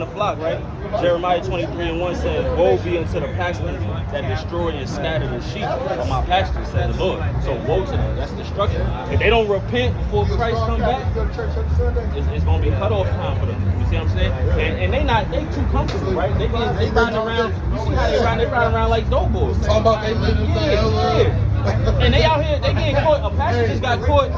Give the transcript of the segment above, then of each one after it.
the flock, right? Jeremiah 23:1 says, woe be unto the pastors that destroy and scatter the sheep of my pastures, said the Lord. So woe to them, that's destruction. If they don't repent before Christ come back, it's going to be cut off time for them. You see what I'm saying? And they too comfortable, right? They riding around, you see how they ride around like dope boys. Talking about they living forever. And they out here, they getting caught. A pastor just got caught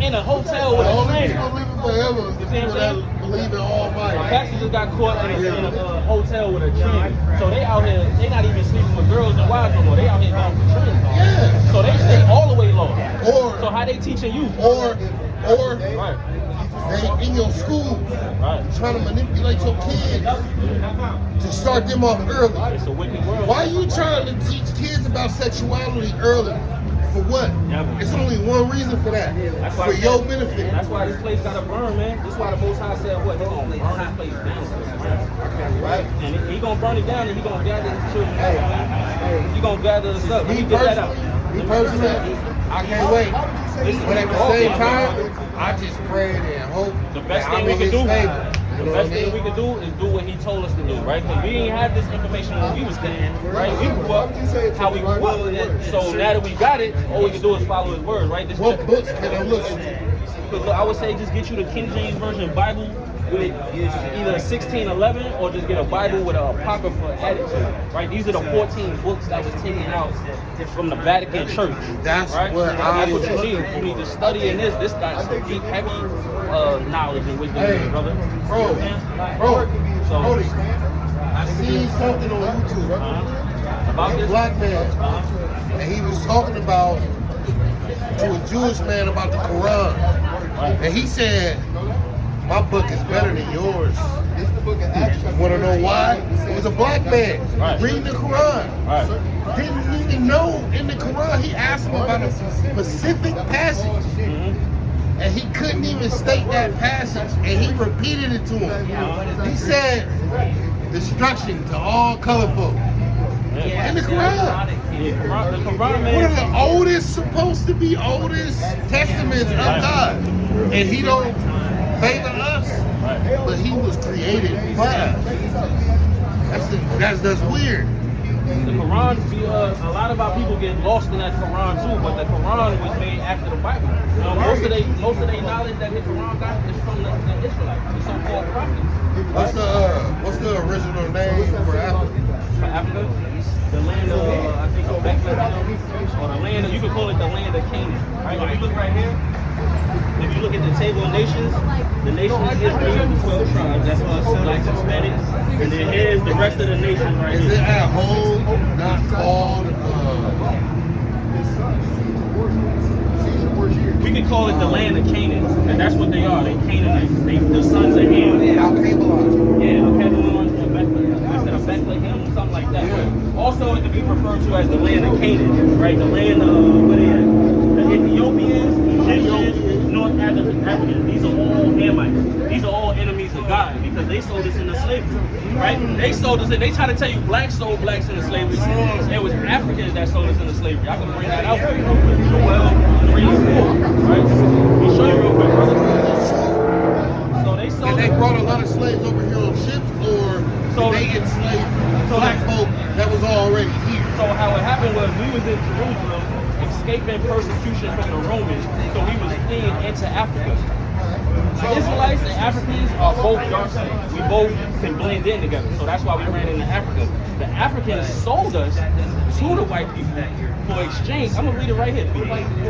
in a hotel with a trainer. People living forever is the people that believe in Almighty. A pastor just got caught in a hotel with a trainer. So they out here, they not even sleeping with girls and wives no more. They out here going for training. Yeah. So they stay all the way low. Or so how they teaching you? Or right. They in your school trying to manipulate your kids to start them off early. It's a wicked world. Why are you trying to teach kids about sexuality early? For what? It's only one reason for that. For your benefit. That's why this place gotta burn, man. That's why the Most High said, what? They're gonna burn this place down. Right? And he gonna burn it down and he gonna gather his children. He gonna gather us up. Let me get that out. Me personally, I can't wait. But at the same time, I just pray and hope the best thing we can do. The best thing we can do is do what he told us to do, right? Because we didn't have this information when we was kids, right? We grew up how we grew up. So now that we got it, all we can do is follow his word, right? What books can I look at? Because I would say just get you the King James Version Bible with either 1611 or just get a Bible with an apocrypha added to it, right? These are the 14 books that was taken out from the Vatican Church. That's right? what That's what you need. You need to study in this. This got some deep, heavy knowledge and wisdom, brother. Bro, so, I seen something on YouTube about this black man, and he was talking about to a Jewish man about the Quran, and he said, my book is better than yours. Want to know why? It was a black man reading the Quran. Didn't even know in the Quran. He asked him about a specific passage. And he couldn't even state that passage. And he repeated it to him. He said, destruction to all colorful. In the Quran. One of the oldest, supposed to be oldest testaments of God. And he don't favor us, but he was created for us. That's weird. The Quran, a lot of our people get lost in that Quran too, but the Quran was made after the Bible. Most of their knowledge that the Quran got is from the Israelites, the so-called prophets. What's the original name for Africa? For Africa, the land of I think Bethlehem, or the land of, you can call it the land of Canaan. Right? If you look right here. If you look at the table of nations, the nation of Israel is 12 tribes. That's us, blacks, Hispanics. And then here's the rest of the nation right here. Is it at home not called? We can call it the land of Canaan, and that's what they are. They Canaanites. They the sons of Ham. Yeah, Al-Kabalon, instead of Bethlehem, or something like that. Yeah. Also, it can be referred to as the land of Canaan, right? The land of what the Ethiopians, Egyptians, North Africans. These are all Hamites. These are all enemies of God because they sold us into slavery, right? They sold us. They try to tell you blacks sold blacks into slavery. It was Africans that sold us into slavery. I can bring that out for you real quick. Joel 3:4, right? Let me show you real quick, brother. So they sold. And they brought a lot of slaves over here on ships, or they enslaved black folk that was already here. So how it happened was we was in Jerusalem escaping persecution from the Romans, so we was fleeing into Africa. The Israelites and Africans are both dark skinned. We both can blend in together, so that's why we ran into Africa. The Africans sold us to the white people for exchange. I'm gonna read it right here.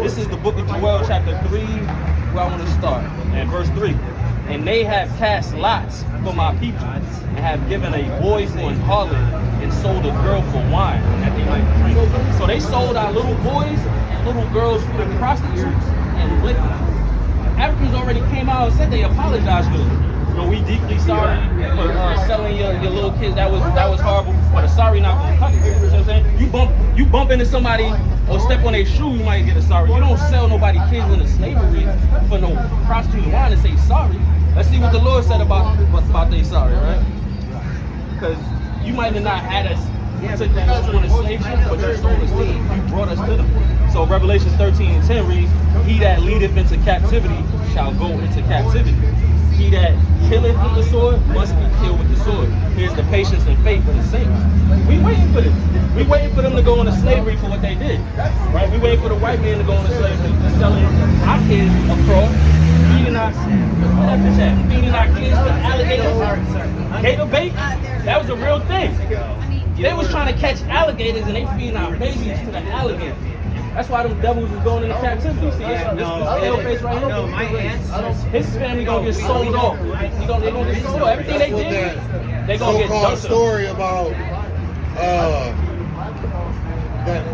This is the book of Joel, chapter 3, where I want to start, and verse 3. And they have cast lots for my people, and have given a boy for an harlot, and sold a girl for wine that they might drink. So they sold our little boys and little girls for the prostitutes and liquor. Africans already came out and said they apologized to them. You know, we deeply sorry for selling your little kids. That was horrible. But a sorry not gonna cut it. You know what I'm saying? You bump into somebody or step on their shoe, you might get a sorry. You don't sell nobody kids into slavery for no prostitute and wine and say sorry. Let's see what the Lord said about they sorry, right? Because you might have not had us took us on a slave ship, but you sold us to them. You brought us to them. So Revelations 13:10 reads, he that leadeth into captivity shall go into captivity. He that killeth with the sword must be killed with the sword. Here's the patience and faith of the saints. We waiting for this. We waiting for them to go into slavery for what they did. Right? We waiting for the white man to go into slavery for selling our kids across, feeding our kids to alligators. Gator bait? That was a real thing. They was trying to catch alligators and they feeding our babies to the alligators. That's why them devils was going into captivity. See, this pale face right here. No, my aunt's. His family gonna get sold off. They gonna get sold off. Everything they did, they gonna get so-called dumped. story about that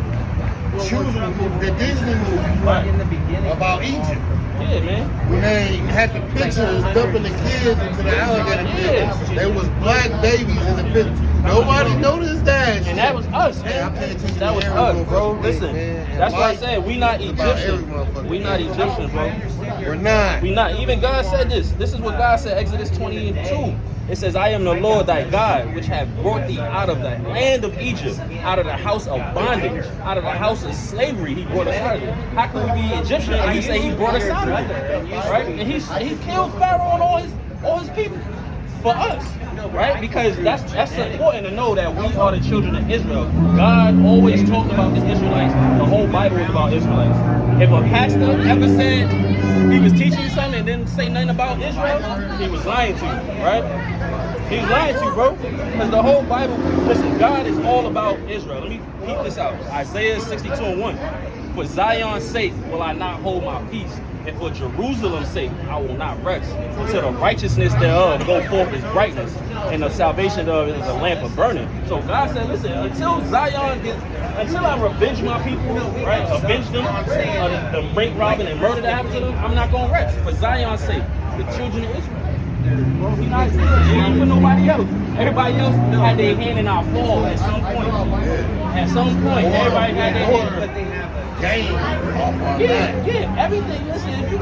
children movie, the Disney movie In the beginning. about Egypt. Yeah, man. When they had the pictures dumping the kids into the alligator pit, there was black babies in the pit. Nobody noticed that. And that was us, Man, I man. pay attention That to was every us, bro. motherfucking Listen, thing, man. that's why I Life said we not is about every Egyptian. motherfucking We not thing. Egyptian, bro. We're not. We not. Even God said this. This is what God said, Exodus 20:2. It says, I am the Lord thy God, which have brought thee out of the land of Egypt, out of the house of bondage, out of the house of slavery. He brought us out of it. How can we be Egyptian and he say he brought us out of it? Right? And he killed Pharaoh and all his people for us. Right? Because that's important to know that we are the children of Israel. God always talked about the Israelites. The whole Bible is about Israelites. If a pastor ever said he was teaching you something and didn't say nothing about Israel, he was lying to you, right? He was lying to you, bro. Because the whole Bible, listen, God is all about Israel. Let me keep this out. Isaiah 62:1. For Zion's sake will I not hold my peace, and for Jerusalem's sake I will not rest, until the righteousness thereof go forth as brightness, and the salvation thereof is a lamp of burning. So God said, listen, until I revenge my people, right? Avenge them, the rape, robbing, and murder that happened to them, I'm not gonna rest. For Zion's sake, the children of Israel. We not for nobody else. Everybody else had their hand in our fall at some point. At some point, everybody had their hand. But they have Game off our back. Yeah, everything. Listen, if you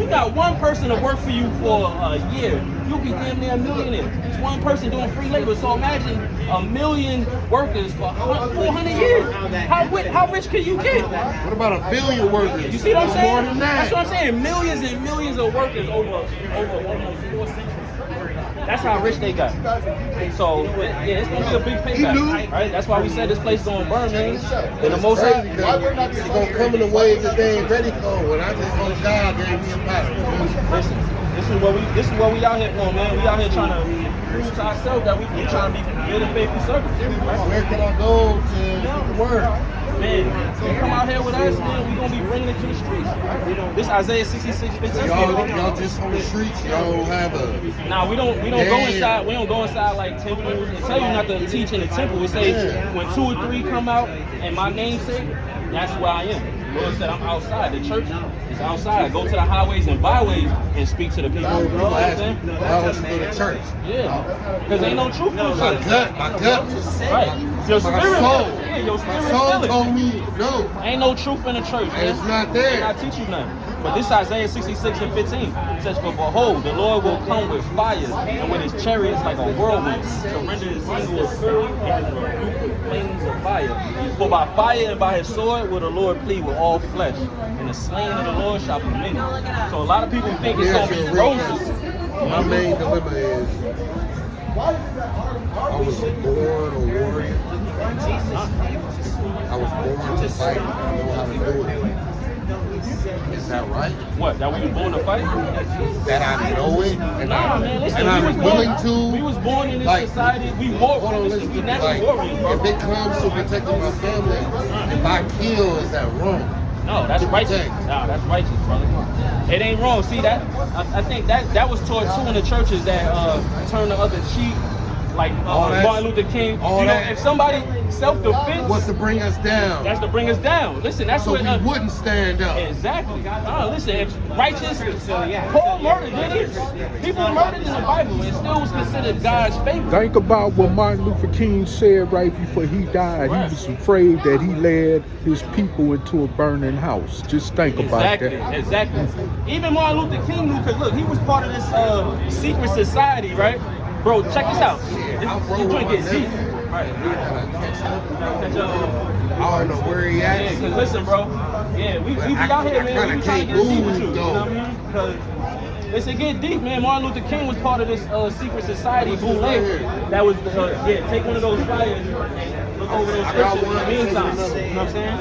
got one person to work for you for a year, you'll be damn near a millionaire. It's one person doing free labor. So imagine 1 million workers for 400 years. How rich can you get? What about 1 billion workers? You see what I'm saying? More than that. That's what I'm saying. Millions and millions of workers over almost 4 centuries. That's how rich they got. So yeah, it's gonna be a big payback, right? That's why we said this place don't burn, man. And the most It's gonna come in a way that they ain't ready for. And I just hope God gave me a pattern. listen. This is what we out here for, man. We out here trying to prove to ourselves that we trying to be good and faithful servants. Right? Where can I go to get the word? Man, you come out here with us, man, we gonna be bringing it to the streets. Right? This Isaiah 66:15. So y'all just on the streets, y'all don't have a... Nah, we don't go inside. We don't go inside like temples. It tell you not to teach in the temple. It say when 2 or 3 come out and my name say, that's where I am. The Lord said I'm outside. The church is outside. Go to the highways and byways and speak to the people. You know what I'm saying? Why don't you go to church? Yeah, because ain't no truth in the church. My gut just said. Right. Your My spirit. soul. Yeah, your spirit. My soul feel it. told me no. Ain't no truth in the church, man. It's not They there. not teach you nothing. But this Isaiah 66:15 says, for behold, the Lord will come with fire and with his chariots like a whirlwind to render his anger fury and his rebuke with flames of fire. For by fire and by his sword will the Lord plead with all flesh, and the slain of the Lord shall be many. So a lot of people think it's going to be roses. My main dilemma is I was born a warrior. I was born to fight. I know how to do it. Is that right? What, that we was born to fight? That I know it? And Nah, man, listen, and I'm willing to. We was born in this like, society. We war. Hold on, Listen, listen we to me. natural Like, warriors, bro. if it comes to protecting my family, if I kill, is that wrong? No, that's To righteous. protect. No, that's righteous, brother. It ain't wrong. See that? I think that was taught too in the churches that turn the other cheek, like Martin Luther King. all You know, that- if somebody self-defense, What's to bring us down? that's to bring us down. Listen, that's So what. we wouldn't stand up. Exactly. Listen, if righteous, Paul murdered, did he? People murdered in the Bible and still was considered God's favorite. Think about what Martin Luther King said right before he died. Right. He was afraid that he led his people into a burning house. Just think about Exactly, that. exactly. Even Martin Luther King knew, because look, he was part of this secret society, right? Bro, check this out. This joint gets deep. Right. I gotta catch up. Catch up. I don't know where he Yeah, at. because listen, bro. Yeah, we be But out here, I man. kinda We trying to can't get deep with you. move, You know though. what I mean? Because It's a get deep, man. Martin Luther King was part of this secret society, bootleg. That was, take one of those flyers and look over those scriptures in the meantime. You know what I'm saying?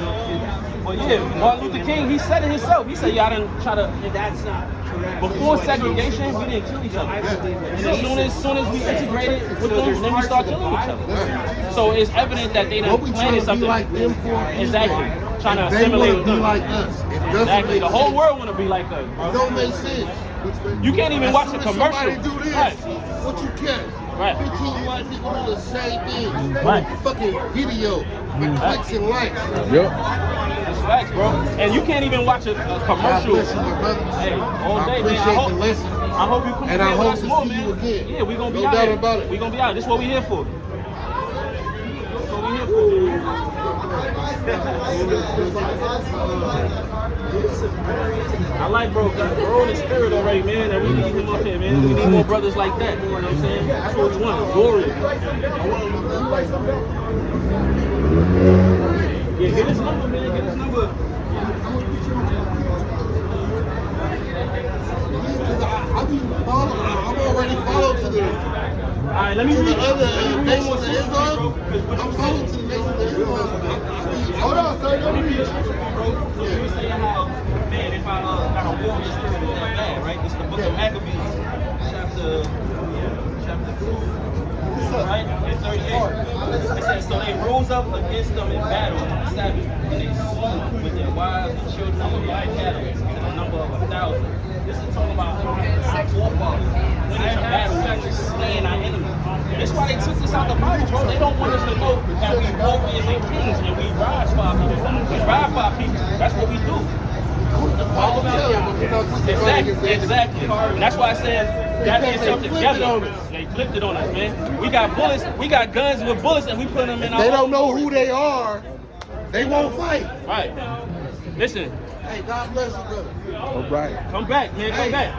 But yeah, Martin Luther King, he said it himself. He said, y'all didn't try to. That's not correct. Before segregation, we didn't kill each other. And as soon as we integrated with them, then we start killing each other. So it's evident that they done planted something. Like them for? Exactly. Trying to They assimilate want to be them. like us. It doesn't Exactly. make The whole sense. world want to be like us. It don't make sense. You can't even As watch a soon as commercial. Somebody do this, Right. what you get? Right. 15 white people do the same thing. Right. Fucking video with clicks and likes. Yep. That's facts, bro. And you can't even watch a commercial. God bless you, my brother. Hey, all I day, man. appreciate the lesson. I hope you come And I here with hope us to more, see man. you again. Yeah, we gonna be No out doubt here. about it. We gonna be out. This is what we here for. This is what we here for. I like bro in the spirit already, man, and we need him up here, man. We need more brothers like that, you know what I'm saying? That's what we want, glory. Yeah, get his number, man, get his number. I'm already followed to the Alright, let me read other nations of Islam. I'm followed to the nations of Islam. Hold on, sir. Let me read the scripture, bro. So you were saying how, man, if I got a war in the spirit is that bad, right? This is the book of Maccabees, chapter 2, right? And 38. It says, so they rose up against them in battle on the Sabbath, and they slew them with their wives and children and their cattle to the number of 1,000. This is talking about our forefathers went into battle and slaying our enemies. That's why they took this out the Bible, bro. They don't want us to know that we warriors and kings and we rise for our people. We ride for our people. That's what we do. Exactly. And that's why I said that is something together. They flipped it on us, man. We got bullets, we got guns with bullets, and we put them in our. They don't know who they are. They won't fight. Right. Listen. Hey, God bless you, brother. All right. Come back, man. Come back.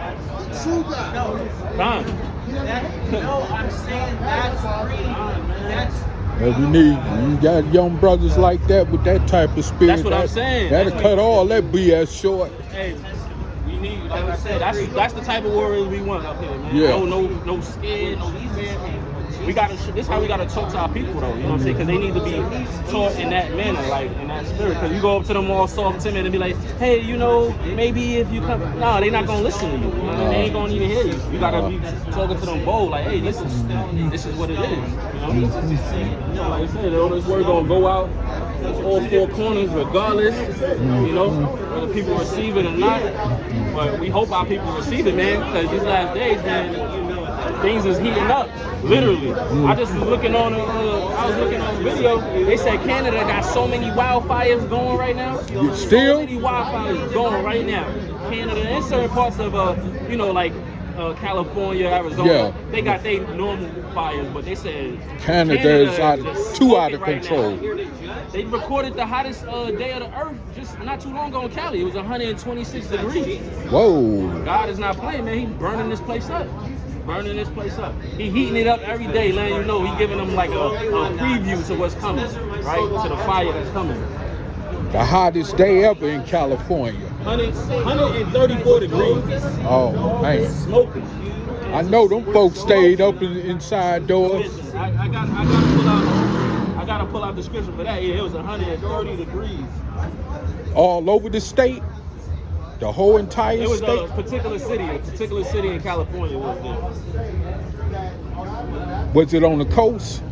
True God. Come. I'm saying that's freedom. That's Well, we need, you got young brothers like that with that type of spirit. That's what I'm saying. That'll That's cut what- all that BS short. Hey, we need, like I said, that's the type of warriors we want up here, man. Yeah. No scared, no these man. We gotta. This is how we gotta talk to our people, though. You know what I'm saying? Because they need to be taught in that manner, like in that spirit. Because you go up to them all soft, timid, and be like, "Hey, you know, maybe if you come." No, they not gonna listen to you. You know? They ain't gonna even hear you. You gotta be talking to them bold, like, "Hey, this is what it is." You know, like I said, all this word gonna go out all four corners, regardless. You know, whether people receive it or not. But we hope our people receive it, man. Because these last days, man, things is heating up. Literally, I just was looking on. I was looking on a video. They said Canada got so many wildfires going right now. Still? So many wildfires going right now. Canada and certain parts of you know, like California, Arizona. Yeah. They got their normal fires, but they said Canada is just too out smoking of right control. now. They recorded the hottest day of the earth just not too long ago in Cali. It was 126 degrees. Whoa. God is not playing, man. He's burning this place up. Burning this place up. He heating it up every day, letting you know. He giving them like a preview to what's coming, right? To the fire that's coming. The hottest day ever in California. 134 degrees. Oh, man. Smoking. I know them folks stayed up inside doors. Listen, I gotta pull out the scripture for that. Yeah, it was 130 degrees. All over the state. The whole entire It was state. a particular city in California was there. Was it on the coast?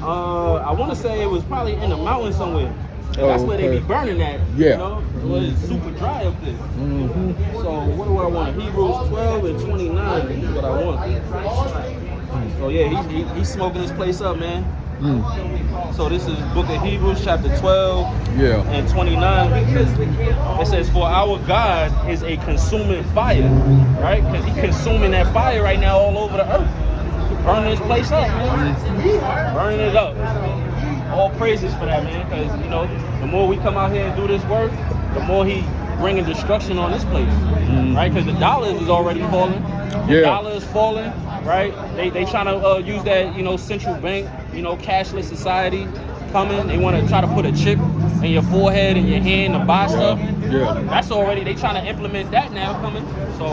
I want to say it was probably in the mountains somewhere. That's where they okay. be burning at. Yeah. You know? It's super dry up there. Mm-hmm. So what do I want? Hebrews 12 and 29 is what I want. So yeah, he's smoking this place up, man. So this is book of Hebrews chapter 12 and 29. It says, for our God is a consuming fire, right? Because he's consuming that fire right now all over the earth. Burning this place up, man. Burning it up. All praises for that, man. Because, you know, the more we come out here and do this work, the more he bringing destruction on this place, right? Because the dollar is already falling. The dollar is falling, right? They trying to use that, you know, central bank, you know, cashless society coming. They want to try to put a chip in your forehead and your hand to buy stuff. Yeah. That's already, they trying to implement that now coming. So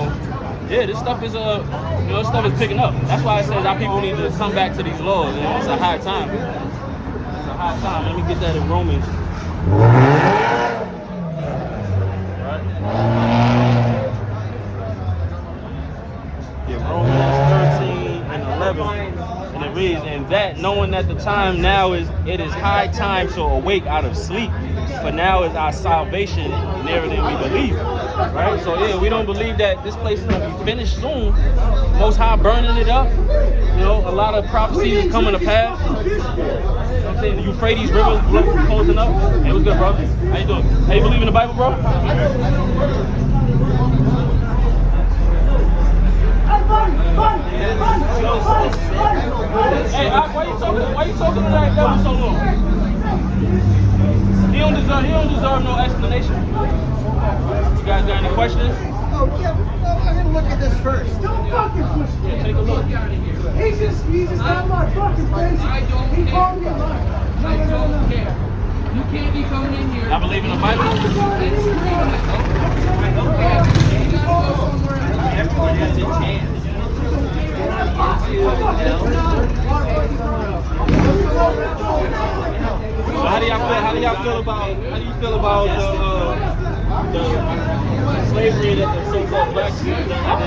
Yeah, this stuff is this stuff is picking up. That's why it says our people need to come back to these laws. You know, it's a high time. It's a high time. Let me get that in Romans. Right? Yeah, Romans 13 and 11. And it reads, and that knowing that the time now it is high time to awake out of sleep, for now is our salvation nearer than we believe. Right? So yeah, we don't believe that this place is gonna be finished soon. Most High burning it up. You know, a lot of prophecies is coming to pass. You know what I'm saying? The Euphrates River is closing up. Hey, what's good, bro? How you doing? Hey, you believe in the Bible, bro? Hey, why you talking to that devil so long? He don't deserve no explanation. You guys got any questions? Oh, yeah. I'm going to look at this first. Don't fucking push me. Yeah, take a look. He just got my fucking face. He called me a liar. I don't care. You can't be coming in here. I believe in the Bible. I don't care. You gotta go somewhere else. Everyone has a chance. So how do y'all feel about the slavery that the so-called blacks had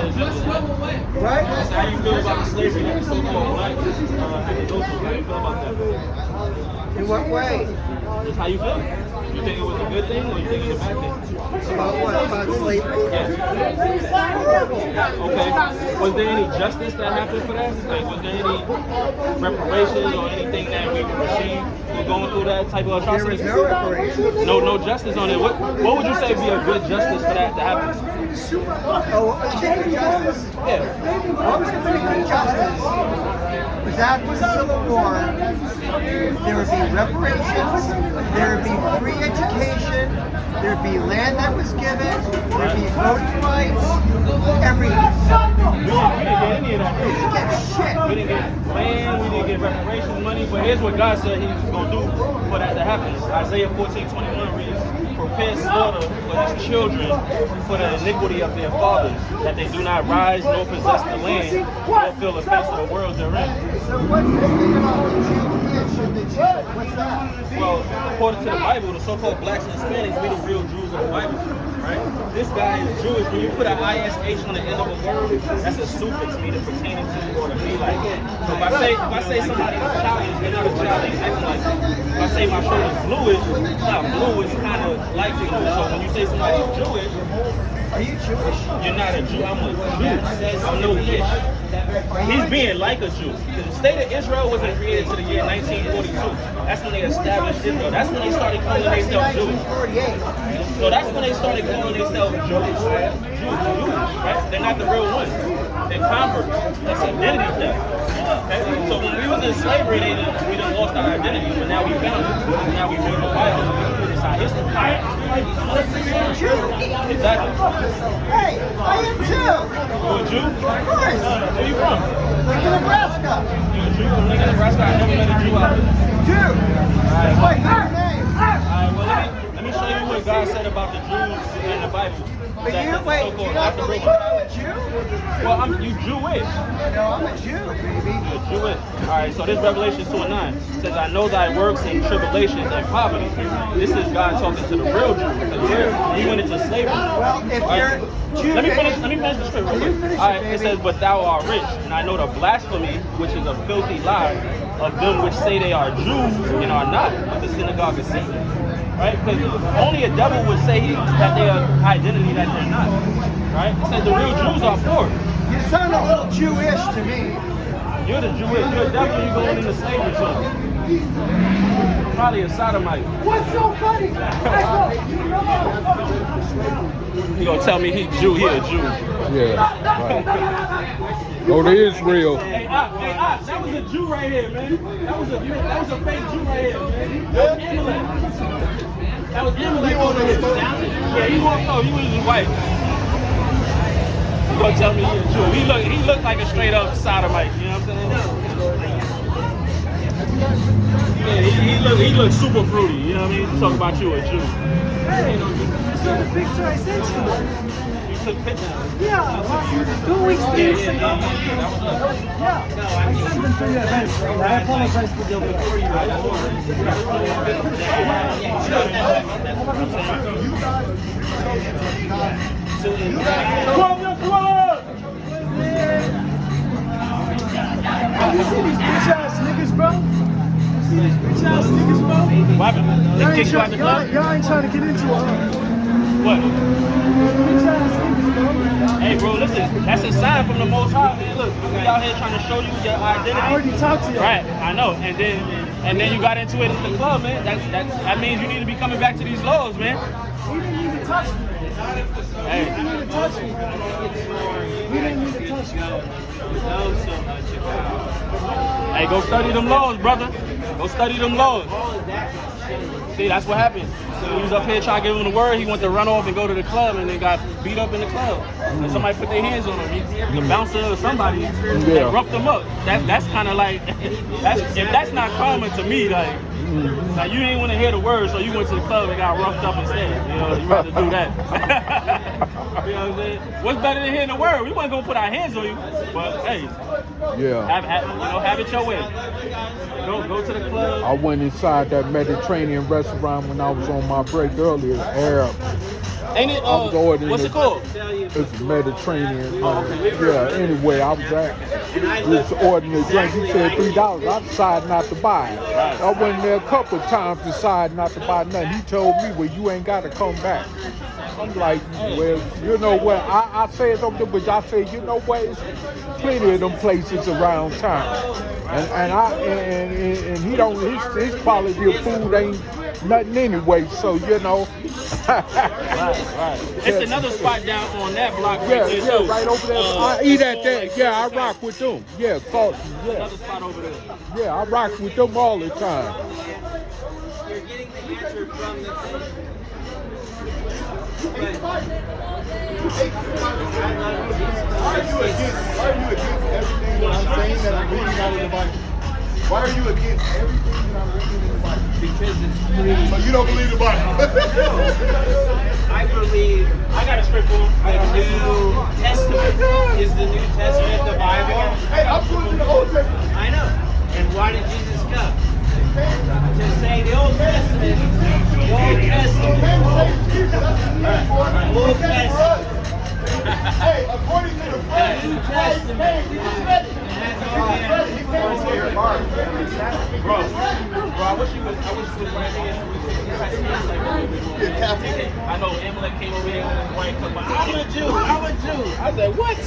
to go through? Right? How do you feel about the slavery that the so-called blacks had to go through? How do you feel about that? In what way? Just how you feel? You think it was a good thing or you think it was a bad thing? About what? About slavery? Okay. Was there any justice that happened for that? Like, was there any reparations or anything that we received for going through that type of There was atrocity? no reparation. No justice on it. What would you say would be a good justice for that to happen? Oh, what was the good justice? Yeah. What was the good justice? Was after the Civil War, there would be reparations, there would be free education, there would be land that was given, there would be voting rights, everything. We didn't get any of that. We didn't get shit. We didn't get land, we didn't get reparation money, but here's what God said he was going to do for that to happen. Isaiah 14:21 reads, prepare slaughter for his children for the iniquity of their fathers, that they do not rise nor possess the land, nor fill the face of the world therein. So what's this thing about the Jewish and the Jew? What's that? Well, according to the Bible, the so-called blacks and Hispanics, we the real Jews of the Bible, right? This guy is Jewish. When you put an ISH on the end of a word, that's a suffix meaning pertaining to or to be like. So if I say somebody is childish, they're not a child, they act like it. If I say my shirt is bluish, it's not blue, it's kind of like blue. So when you say somebody is Jewish, Are you Jewish? you're not a Jew, I'm a Jew. I'm no ish. He's being like a Jew. The state of Israel wasn't created to the year 1942. That's when they established Israel. That's when they started calling themselves Jewish. 1948. So that's when they started calling themselves Jewish, right? They're not the real ones. They're converts. That's identity theft. Okay? So when we was in slavery, we done lost our identity, but now we found it. Now we read the Bible. It's our history. Exactly. Hey, I am too. You a Jew? Of course. Where you from? Like in Nebraska. You a Jew? I'm in Nebraska. I never met a Jew out there. Jew. That's my third name. Alright, well let me show you what God said about the Jews in the Bible. But you, wait, do you not believe I'm a Jew? Well, you Jewish. No, I'm a Jew, baby. You're Jewish. Alright, so this Revelation 2:9 says, I know thy works and tribulations and poverty. This is God talking to the real Jews. Because we went into slavery. Well, if you're Jew, Let me finish the script real quick. Alright, it says, but thou art rich, and I know the blasphemy, which is a filthy lie, of them which say they are Jews and are not, of the synagogue of Satan. Right? Because only a devil would say that they are identity that they're not. Right? It says the real Jews are poor. you sound a little Jewish to me. You're the Jewish. You're definitely going into slavery zone. Probably a sodomite. What's so funny? He gonna tell me he Jew, he a Jew. Yeah. Right. Go to Israel. Hey, that was a Jew right here, man. That was a fake Jew right here, man. That was Amalek. That was Amalek over here. Yeah, he walked over. He was just white. He gonna tell me he a Jew. He looked like a straight up sodomite. You know what I'm saying? Yeah, he looked super fruity. You know what I mean? Talk about you a Jew. Hey, you saw the picture I sent you. You took pictures. Yeah, like 2 weeks, 3 weeks ago. Yeah, I sent them to your event. I apologize for the You see these bitch ass niggas, bro? You see these bitch ass niggas, bro? What happened? They kicked you out the club? Y'all ain't trying to get into it. What? Bitch ass niggas, bro. Hey, bro, listen, that's a sign from the Most High, man. Look, we out here trying to show you your identity. I already talked to you. Right, I know. And then you got into it in the club, man. That means you need to be coming back to these laws, man. He didn't even touch me. Hey. He didn't even touch me. He didn't even touch me. Hey, go study them laws, brother. Go study them laws. See, that's what happened. So he was up here trying to give him the word. He went to run off and go to the club, and then got beat up in the club. And somebody put their hands on him. The bouncer or somebody that roughed him up. That's kind of like, if that's not common to me, like you ain't want to hear the word, so you went to the club and got roughed up instead. You know, you rather do that. You know what I'm saying? What's better than hearing the word? We wasn't gonna put our hands on you, but hey, have it your way. Go to the club. I went inside that Mediterranean restaurant when I was on my break earlier. Arab. Ain't it? What's it called? It's Mediterranean. Yeah. Anyway, I was ordering a drink. He said $3. I decided not to buy it. I went there a couple of times, decided not to buy nothing. He told me, "Well, you ain't got to come back." I'm like, well, you know what? I said something, but I said, you know what? It's plenty of them places around town, and he don't. His quality of food ain't nothing anyway. So you know. Right. It's another spot down on that block right there too. Right over there. I eat at that. Yeah, I rock with them. Yeah, Carlton. Yeah. Another spot over there. Yeah, I rock with them all the time. You're getting the answer from the thing. Why are you against everything that I'm saying that I'm reading out of the Bible? Why are you against everything that I'm reading in the Bible? Because it's free. So you don't believe the Bible? I believe I got a script for him. the New Testament is the New Testament, the Bible. Hey, I'm going to the Old Testament. I know. And why did Jesus come? To say the Old Testament. The Old Testament. Old Testament. Hey, according to the Bible, New Testament. Bro, I wish you was right here. I know Amalek came over here with his wife, but I'm a Jew. I said, what?